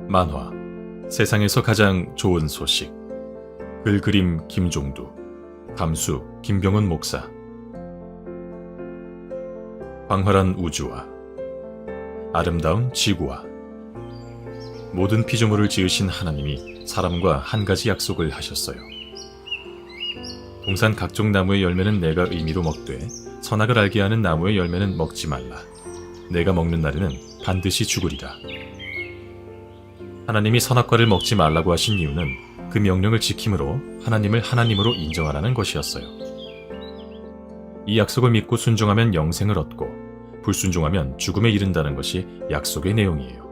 만화 세상에서 가장 좋은 소식. 글 그림 김종두, 감수 김병훈 목사. 광활한 우주와 아름다운 지구와 모든 피조물을 지으신 하나님이 사람과 한 가지 약속을 하셨어요. 동산 각종 나무의 열매는 내가 의미로 먹되 선악을 알게 하는 나무의 열매는 먹지 말라. 내가 먹는 날에는 반드시 죽으리라. 하나님이 선악과를 먹지 말라고 하신 이유는 그 명령을 지킴으로 하나님을 하나님으로 인정하라는 것이었어요. 이 약속을 믿고 순종하면 영생을 얻고 불순종하면 죽음에 이른다는 것이 약속의 내용이에요.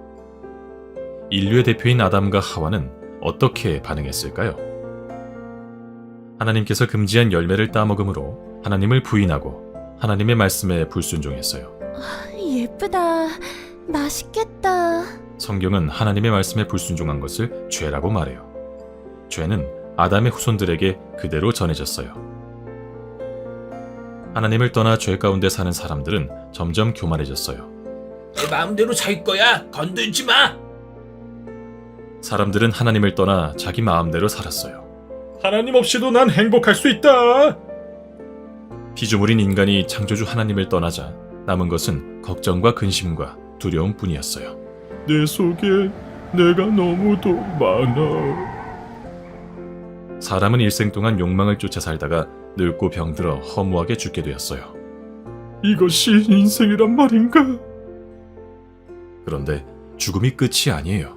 인류의 대표인 아담과 하와는 어떻게 반응했을까요? 하나님께서 금지한 열매를 따먹음으로 하나님을 부인하고 하나님의 말씀에 불순종했어요. 예쁘다. 맛있겠다. 성경은 하나님의 말씀에 불순종한 것을 죄라고 말해요. 죄는 아담의 후손들에게 그대로 전해졌어요. 하나님을 떠나 죄 가운데 사는 사람들은 점점 교만해졌어요. 내 마음대로 살 거야. 건들지 마. 사람들은 하나님을 떠나 자기 마음대로 살았어요. 하나님 없이도 난 행복할 수 있다. 피조물인 인간이 창조주 하나님을 떠나자 남은 것은 걱정과 근심과 두려움뿐이었어요. 내 속에 내가 너무도 많아. 사람은 일생 동안 욕망을 쫓아 살다가 늙고 병들어 허무하게 죽게 되었어요. 이것이 인생이란 말인가? 그런데 죽음이 끝이 아니에요.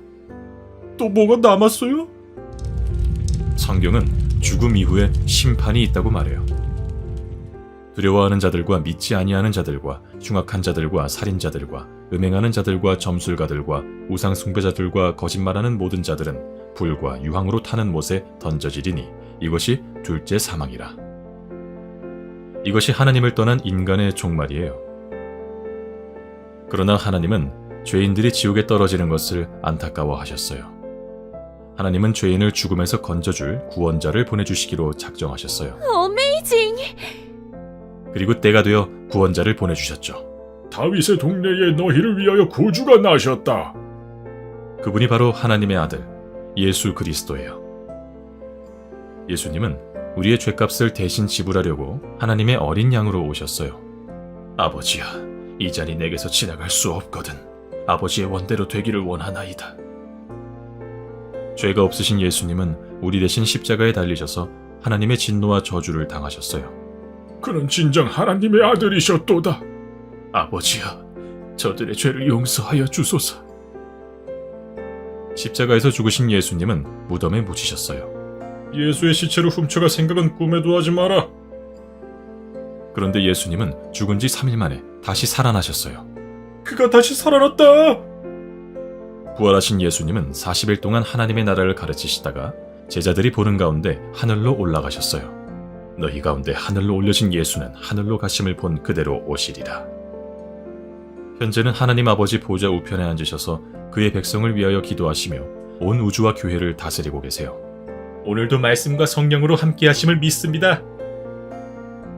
또 뭐가 남았어요? 성경은 죽음 이후에 심판이 있다고 말해요. 두려워하는 자들과 믿지 아니하는 자들과 흉악한 자들과 살인자들과 음행하는 자들과 점술가들과 우상 숭배자들과 거짓말하는 모든 자들은 불과 유황으로 타는 못에 던져지리니 이것이 둘째 사망이라. 이것이 하나님을 떠난 인간의 종말이에요. 그러나 하나님은 죄인들이 지옥에 떨어지는 것을 안타까워하셨어요. 하나님은 죄인을 죽음에서 건져줄 구원자를 보내주시기로 작정하셨어요. 어메이징. 그리고 때가 되어 구원자를 보내주셨죠. 다윗의 동네에 너희를 위하여 구주가 나셨다. 그분이 바로 하나님의 아들 예수 그리스도예요. 예수님은 우리의 죄값을 대신 지불하려고 하나님의 어린 양으로 오셨어요. 아버지야, 이 잔이 내게서 지나갈 수 없거든. 아버지의 원대로 되기를 원하나이다. 죄가 없으신 예수님은 우리 대신 십자가에 달리셔서 하나님의 진노와 저주를 당하셨어요. 그는 진정 하나님의 아들이셨도다. 아버지야, 저들의 죄를 용서하여 주소서. 십자가에서 죽으신 예수님은 무덤에 묻히셨어요. 예수의 시체를 훔쳐갈 생각은 꿈에도 하지 마라. 그런데 예수님은 죽은 지 3일 만에 다시 살아나셨어요. 그가 다시 살아났다. 부활하신 예수님은 40일 동안 하나님의 나라를 가르치시다가 제자들이 보는 가운데 하늘로 올라가셨어요. 너희 가운데 하늘로 올려진 예수는 하늘로 가심을 본 그대로 오시리라. 현재는 하나님 아버지 보좌 우편에 앉으셔서 그의 백성을 위하여 기도하시며 온 우주와 교회를 다스리고 계세요. 오늘도 말씀과 성령으로 함께 하심을 믿습니다.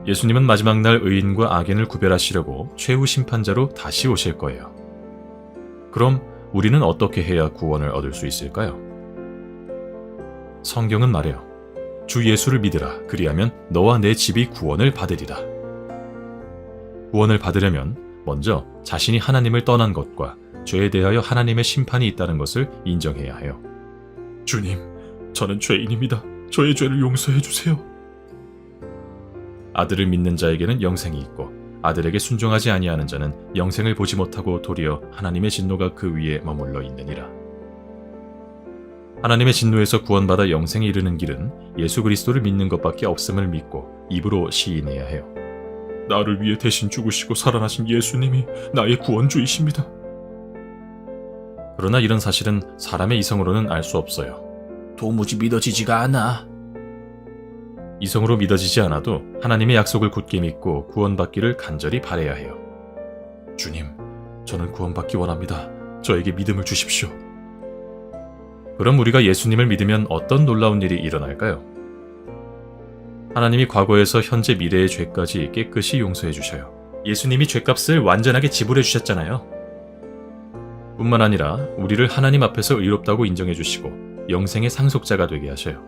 예수님은 마지막 날 의인과 악인을 구별하시려고 최후 심판자로 다시 오실 거예요. 그럼 우리는 어떻게 해야 구원을 얻을 수 있을까요? 성경은 말해요. 주 예수를 믿으라. 그리하면 너와 내 집이 구원을 받으리라. 구원을 받으려면 먼저 자신이 하나님을 떠난 것과 죄에 대하여 하나님의 심판이 있다는 것을 인정해야 해요. 주님, 저는 죄인입니다. 저의 죄를 용서해 주세요. 아들을 믿는 자에게는 영생이 있고 아들에게 순종하지 아니하는 자는 영생을 보지 못하고 도리어 하나님의 진노가 그 위에 머물러 있느니라. 하나님의 진노에서 구원받아 영생에 이르는 길은 예수 그리스도를 믿는 것밖에 없음을 믿고 입으로 시인해야 해요. 나를 위해 대신 죽으시고 살아나신 예수님이 나의 구원주이십니다. 그러나 이런 사실은 사람의 이성으로는 알 수 없어요. 도무지 믿어지지가 않아. 이성으로 믿어지지 않아도 하나님의 약속을 굳게 믿고 구원받기를 간절히 바라야 해요. 주님, 저는 구원받기 원합니다. 저에게 믿음을 주십시오. 그럼 우리가 예수님을 믿으면 어떤 놀라운 일이 일어날까요? 하나님이 과거에서 현재 미래의 죄까지 깨끗이 용서해 주셔요. 예수님이 죄값을 완전하게 지불해 주셨잖아요. 뿐만 아니라 우리를 하나님 앞에서 의롭다고 인정해 주시고 영생의 상속자가 되게 하셔요.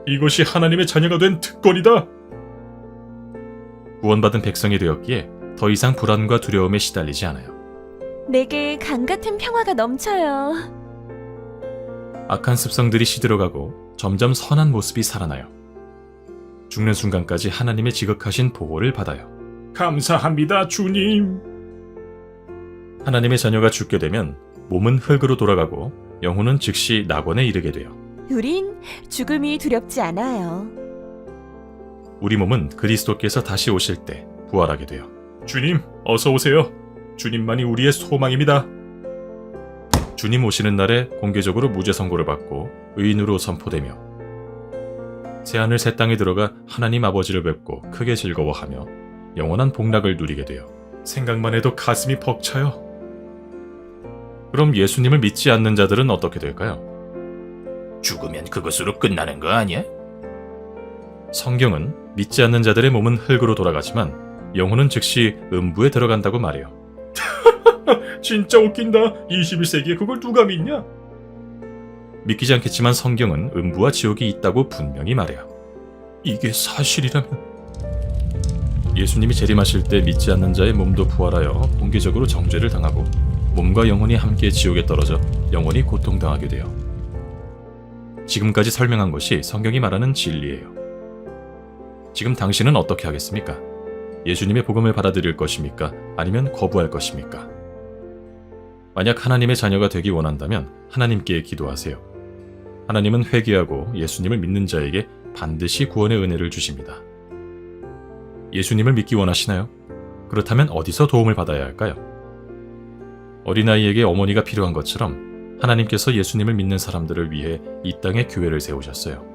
이것이 하나님의 자녀가 된 특권이다. 구원받은 백성이 되었기에 더 이상 불안과 두려움에 시달리지 않아요. 내게 강 같은 평화가 넘쳐요. 악한 습성들이 시들어가고 점점 선한 모습이 살아나요. 죽는 순간까지 하나님의 지극하신 보호를 받아요. 감사합니다, 주님. 하나님의 자녀가 죽게 되면 몸은 흙으로 돌아가고 영혼은 즉시 낙원에 이르게 돼요. 우린 죽음이 두렵지 않아요. 우리 몸은 그리스도께서 다시 오실 때 부활하게 돼요. 주님, 어서 오세요. 주님만이 우리의 소망입니다. 주님 오시는 날에 공개적으로 무죄 선고를 받고 의인으로 선포되며 새하늘 새 땅에 들어가 하나님 아버지를 뵙고 크게 즐거워하며 영원한 복락을 누리게 돼요. 생각만 해도 가슴이 벅차요. 그럼 예수님을 믿지 않는 자들은 어떻게 될까요? 죽으면 그것으로 끝나는 거 아니야? 성경은 믿지 않는 자들의 몸은 흙으로 돌아가지만 영혼은 즉시 음부에 들어간다고 말해요. 진짜 웃긴다. 21세기에 그걸 누가 믿냐? 믿기지 않겠지만 성경은 음부와 지옥이 있다고 분명히 말해요. 이게 사실이라면 예수님이 재림하실 때 믿지 않는 자의 몸도 부활하여 공개적으로 정죄를 당하고 몸과 영혼이 함께 지옥에 떨어져 영원히 고통당하게 돼요. 지금까지 설명한 것이 성경이 말하는 진리예요. 지금 당신은 어떻게 하겠습니까? 예수님의 복음을 받아들일 것입니까? 아니면 거부할 것입니까? 만약 하나님의 자녀가 되기 원한다면 하나님께 기도하세요. 하나님은 회개하고 예수님을 믿는 자에게 반드시 구원의 은혜를 주십니다. 예수님을 믿기 원하시나요? 그렇다면 어디서 도움을 받아야 할까요? 어린아이에게 어머니가 필요한 것처럼 하나님께서 예수님을 믿는 사람들을 위해 이 땅에 교회를 세우셨어요.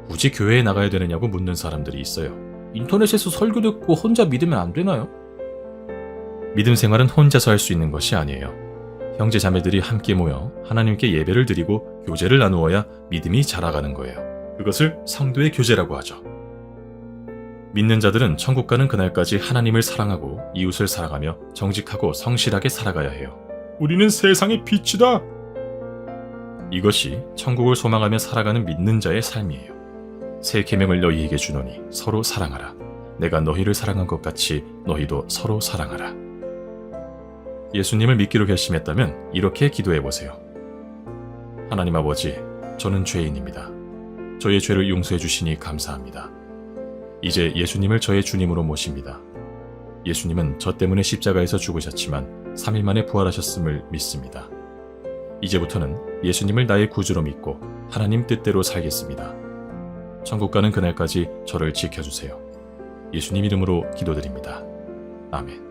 굳이 교회에 나가야 되느냐고 묻는 사람들이 있어요. 인터넷에서 설교 듣고 혼자 믿으면 안 되나요? 믿음 생활은 혼자서 할 수 있는 것이 아니에요. 형제 자매들이 함께 모여 하나님께 예배를 드리고 교제를 나누어야 믿음이 자라가는 거예요. 그것을 성도의 교제라고 하죠. 믿는 자들은 천국 가는 그날까지 하나님을 사랑하고 이웃을 사랑하며 정직하고 성실하게 살아가야 해요. 우리는 세상의 빛이다. 이것이 천국을 소망하며 살아가는 믿는 자의 삶이에요. 새 계명을 너희에게 주노니 서로 사랑하라. 내가 너희를 사랑한 것 같이 너희도 서로 사랑하라. 예수님을 믿기로 결심했다면 이렇게 기도해 보세요. 하나님 아버지, 저는 죄인입니다. 저의 죄를 용서해 주시니 감사합니다. 이제 예수님을 저의 주님으로 모십니다. 예수님은 저 때문에 십자가에서 죽으셨지만 3일 만에 부활하셨음을 믿습니다. 이제부터는 예수님을 나의 구주로 믿고 하나님 뜻대로 살겠습니다. 천국 가는 그날까지 저를 지켜주세요. 예수님 이름으로 기도드립니다. 아멘.